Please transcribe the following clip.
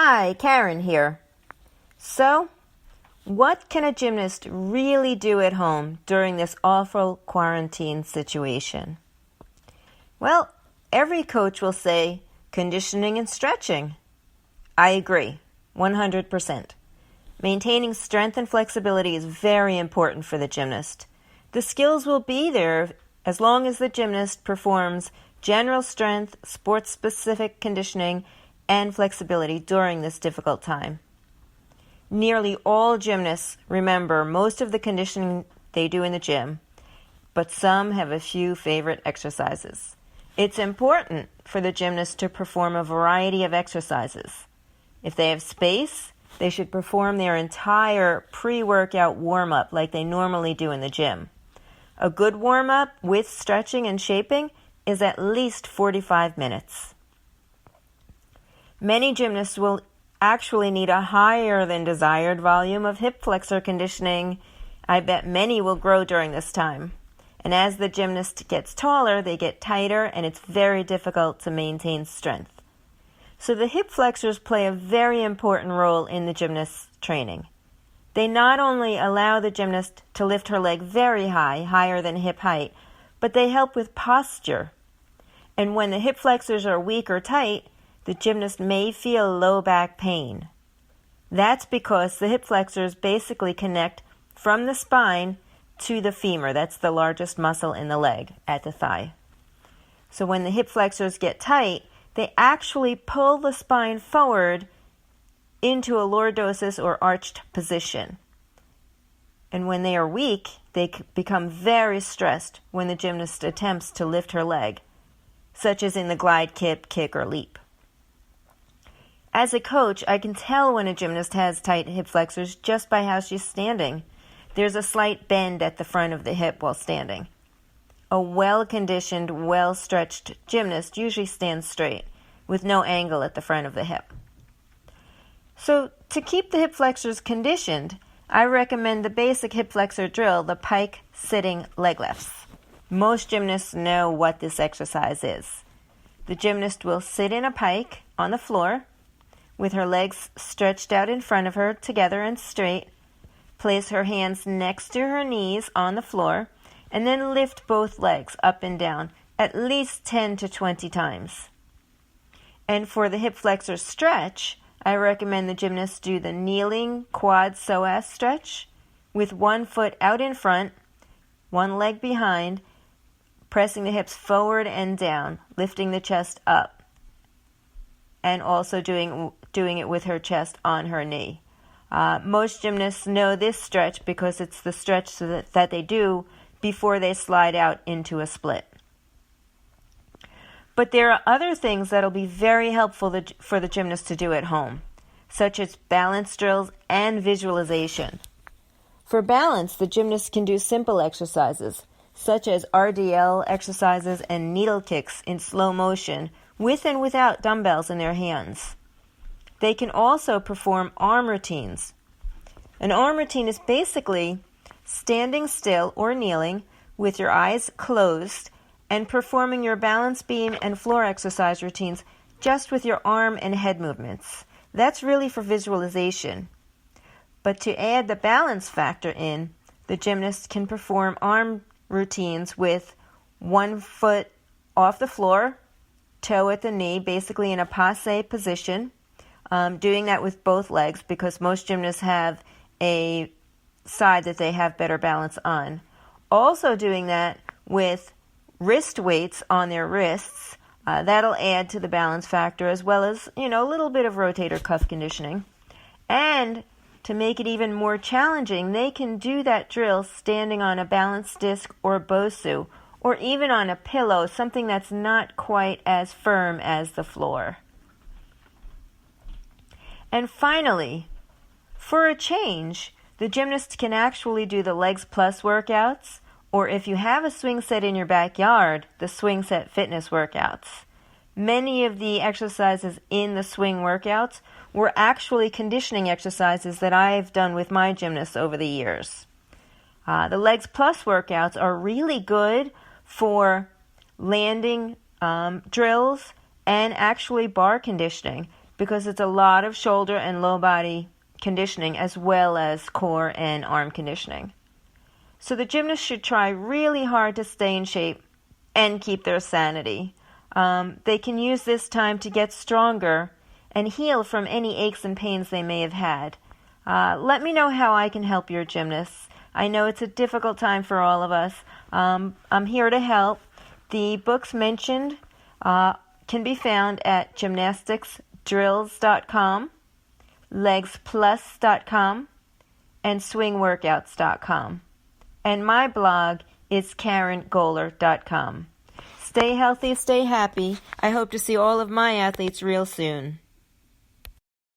Hi, Karen here. So, what can a gymnast really do at home during this awful quarantine situation? Well, every coach will say conditioning and stretching. I agree, 100%. Maintaining strength and flexibility is very important for the gymnast. The skills will be there as long as the gymnast performs general strength, sports-specific conditioning, and flexibility during this difficult time. Nearly all gymnasts remember most of the conditioning they do in the gym, but some have a few favorite exercises. It's important for the gymnast to perform a variety of exercises. If they have space, they should perform their entire pre-workout warm-up like they normally do in the gym. A good warm-up with stretching and shaping is at least 45 minutes. Many gymnasts will actually need a higher than desired volume of hip flexor conditioning. I bet many will grow during this time. And as the gymnast gets taller, they get tighter, and it's very difficult to maintain strength. So the hip flexors play a very important role in the gymnast's training. They not only allow the gymnast to lift her leg very high, higher than hip height, but they help with posture. And when the hip flexors are weak or tight, the gymnast may feel low back pain. That's because the hip flexors basically connect from the spine to the femur. That's the largest muscle in the leg at the thigh. So when the hip flexors get tight, they actually pull the spine forward into a lordosis or arched position. And when they are weak, they become very stressed when the gymnast attempts to lift her leg, such as in the glide, kick, or leap. As a coach, I can tell when a gymnast has tight hip flexors just by how she's standing. There's a slight bend at the front of the hip while standing. A well-conditioned, well-stretched gymnast usually stands straight, with no angle at the front of the hip. So, to keep the hip flexors conditioned, I recommend the basic hip flexor drill, the pike sitting leg lifts. Most gymnasts know what this exercise is. The gymnast will sit in a pike on the floor with her legs stretched out in front of her together and straight, place her hands next to her knees on the floor, and then lift both legs up and down at least 10 to 20 times. And for the hip flexor stretch, I recommend the gymnast do the kneeling quad psoas stretch with one foot out in front, one leg behind, pressing the hips forward and down, lifting the chest up, and also doing it with her chest on her knee. Most gymnasts know this stretch because it's the stretch that they do before they slide out into a split. But there are other things that will be very helpful for the gymnast to do at home, such as balance drills and visualization. For balance, the gymnast can do simple exercises, such as RDL exercises and needle kicks in slow motion with and without dumbbells in their hands. They can also perform arm routines. An arm routine is basically standing still or kneeling with your eyes closed and performing your balance beam and floor exercise routines just with your arm and head movements. That's really for visualization. But to add the balance factor in, the gymnast can perform arm routines with one foot off the floor, toe at the knee, basically in a passe position, doing that with both legs because most gymnasts have a side that they have better balance on. Also doing that with wrist weights on their wrists. That'll add to the balance factor as well as, a little bit of rotator cuff conditioning. And to make it even more challenging, they can do that drill standing on a balance disc or bosu, or even on a pillow, something that's not quite as firm as the floor. And finally, for a change, the gymnast can actually do the legs plus workouts, or if you have a swing set in your backyard, the swing set fitness workouts. Many of the exercises in the swing workouts were actually conditioning exercises that I've done with my gymnasts over the years. The legs plus workouts are really good for landing drills and actually bar conditioning because it's a lot of shoulder and low body conditioning as well as core and arm conditioning. So the gymnast should try really hard to stay in shape and keep their sanity. They can use this time to get stronger and heal from any aches and pains they may have had. Let me know how I can help your gymnasts. I know it's a difficult time for all of us. I'm here to help. The books mentioned can be found at gymnasticsdrills.com, legsplus.com, and swingworkouts.com. And my blog is karengoler.com. Stay healthy, stay happy. I hope to see all of my athletes real soon.